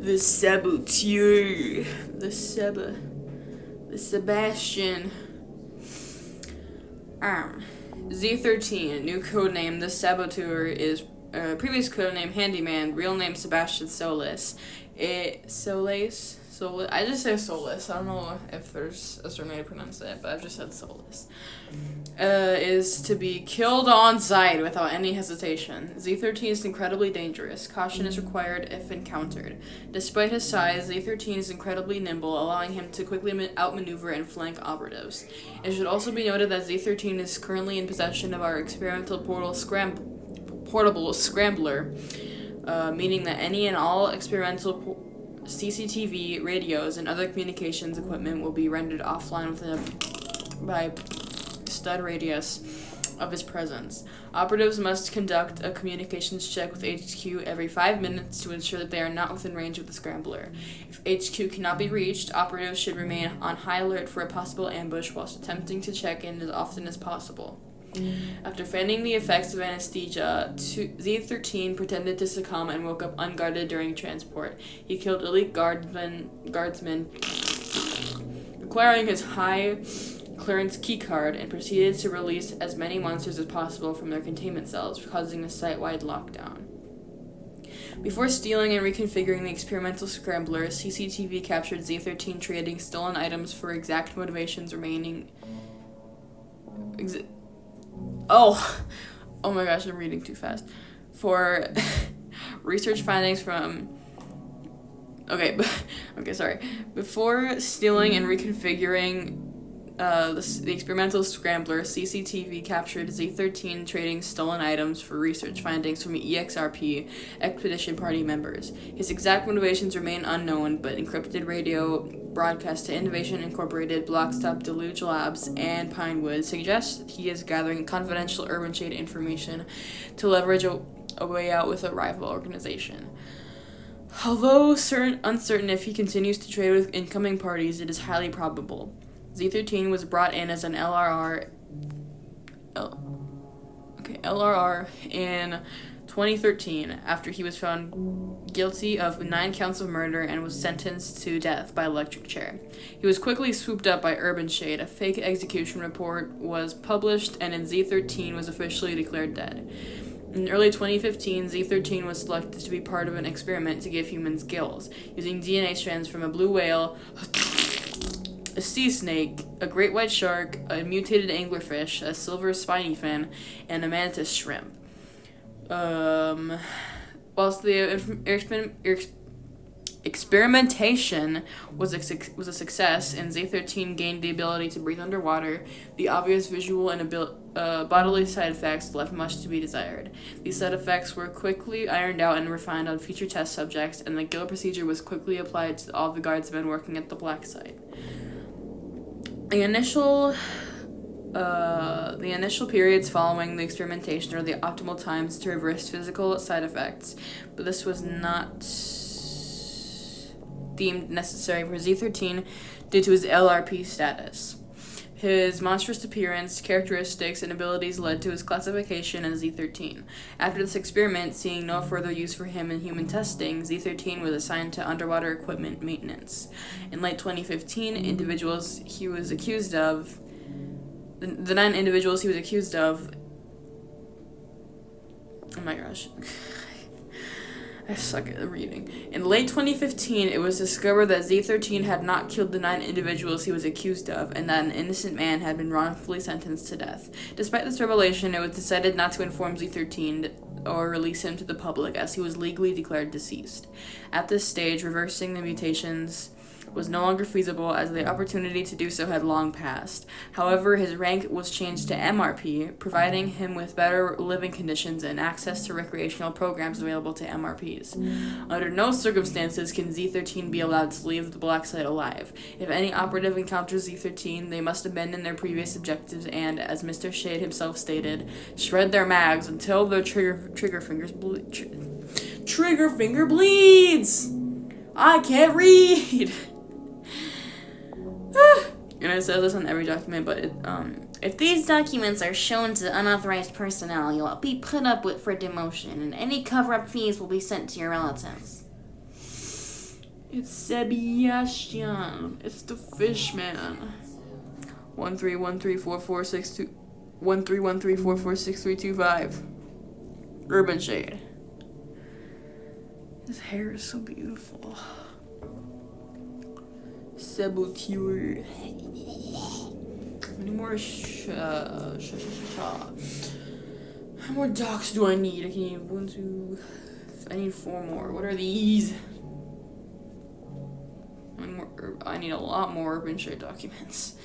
The saboteur. The Sebastian. Z13, new codename The Saboteur is previous codename Handyman, real name Sebastian Solis. Solis? I just say Solis. I don't know if there's a certain way to pronounce it, but I've just said Solis. Is to be killed on sight without any hesitation. Z13 is incredibly dangerous. Caution is required if encountered. Despite his size, Z13 is incredibly nimble, allowing him to quickly outmaneuver and flank operatives. It should also be noted that Z13 is currently in possession of our experimental portable scrambler, meaning that any and all experimental CCTV, radios, and other communications equipment will be rendered offline within by stud radius of his presence. Operatives must conduct a communications check with HQ every 5 minutes to ensure that they are not within range of the scrambler. If HQ cannot be reached, operatives should remain on high alert for a possible ambush whilst attempting to check in as often as possible. After feigning the effects of anesthesia, Z13 pretended to succumb and woke up unguarded during transport. He killed elite guardsmen, acquiring his high clearance keycard, and proceeded to release as many monsters as possible from their containment cells, causing a site-wide lockdown. Before stealing and reconfiguring the experimental scrambler, CCTV captured Z13 trading stolen items for exact motivations remaining... Oh my gosh, I'm reading too fast. For research findings from... Okay, sorry. Before stealing and reconfiguring the experimental scrambler, CCTV captured Z13 trading stolen items for research findings from EXRP Expedition Party members. His exact motivations remain unknown, but encrypted radio broadcast to Innovation Incorporated, Blockstop, Deluge Labs, and Pinewood suggests that he is gathering confidential urban shade information to leverage a way out with a rival organization. Although uncertain if he continues to trade with incoming parties, it is highly probable. Z13 was brought in as an LRR in 2013 after he was found guilty of 9 counts of murder and was sentenced to death by electric chair. He was quickly swooped up by Urban Shade. A fake execution report was published, and Z13 was officially declared dead. In early 2015, Z13 was selected to be part of an experiment to give humans gills, using DNA strands from a blue whale, a sea snake, a great white shark, a mutated anglerfish, a silver spiny fin, and a mantis shrimp. Whilst the experimentation was a success and Z13 gained the ability to breathe underwater, the obvious visual and bodily side effects left much to be desired. These side effects were quickly ironed out and refined on future test subjects, and the gill procedure was quickly applied to all the guardsmen working at the black site. The initial periods following the experimentation are the optimal times to reverse physical side effects, but this was not deemed necessary for Z13 due to his LRP status. His monstrous appearance, characteristics, and abilities led to his classification as Z13. After this experiment, seeing no further use for him in human testing, Z13 was assigned to underwater equipment maintenance. In late 2015, the 9 individuals he was accused of... Oh my gosh. I suck at reading. In late 2015, it was discovered that Z13 had not killed the 9 individuals he was accused of, and that an innocent man had been wrongfully sentenced to death. Despite this revelation, it was decided not to inform Z13 or release him to the public, as he was legally declared deceased. At this stage, reversing the mutations was no longer feasible, as the opportunity to do so had long passed. However, his rank was changed to MRP, providing him with better living conditions and access to recreational programs available to MRPs. Under no circumstances can Z13 be allowed to leave the black site alive. If any operative encounters Z13, they must abandon their previous objectives and, as Mr. Shade himself stated, shred their mags until their trigger finger bleeds! I can't read! And it says this on every document, but if these documents are shown to unauthorized personnel, you'll be put up with for demotion, and any cover-up fees will be sent to your relatives. It's Sebastian. It's the fish man. 13134462 Urban shade. His hair is so beautiful. Saboteur. How many more how more docs do I need? I need 4 more. What are these? I need a lot more urban shade documents.